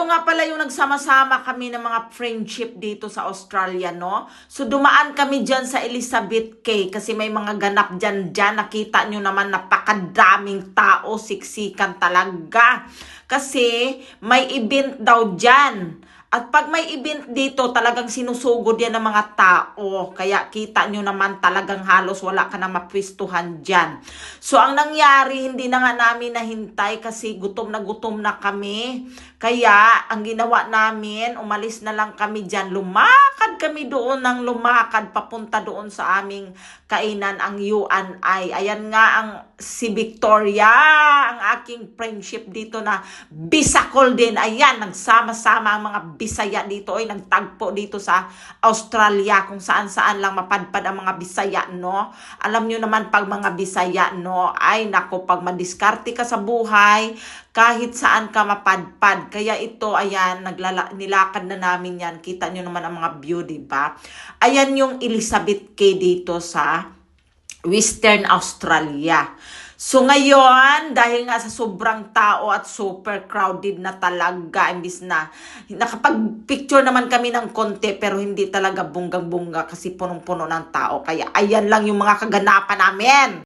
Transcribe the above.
ito nga pala yung nagsama-sama kami ng mga friendship dito sa Australia, no? So, dumaan kami dyan sa Elizabeth Cay kasi may mga ganap dyan. Nakita nyo naman, napakadaming tao, siksikan talaga. Kasi may event daw dyan. At pag may event dito, talagang sinusugod yan ng mga tao. Kaya kita nyo naman talagang halos wala ka na mapwistuhan dyan. So, ang nangyari, hindi na nga namin nahintay kasi gutom na kami. Kaya, ang ginawa namin, umalis na lang kami dyan. Lumakad kami doon ng lumakad papunta doon sa aming kainan, ang UNI. Ayan nga ang si Victoria, ang aking friendship dito na Bisacol din. Ayan, nagsama-sama ang mga Bisaya dito ay nagtagpo dito sa Australia kung saan-saan lang mapadpad ang mga Bisaya, no? Alam nyo naman pag mga Bisaya, no? Ay nako, pag madiskarte ka sa buhay, kahit saan ka mapadpad. Kaya ito, ayan, nilakad na namin yan. Kita nyo naman ang mga view, diba? Ayan yung Elizabeth Cay dito sa Western Australia. So ngayon, dahil nga sa sobrang tao at super crowded na talaga, imbis na nakapag-picture naman kami ng konti pero hindi talaga bunggang-bungga kasi punong-puno ng tao. Kaya ayan lang yung mga kaganapan namin.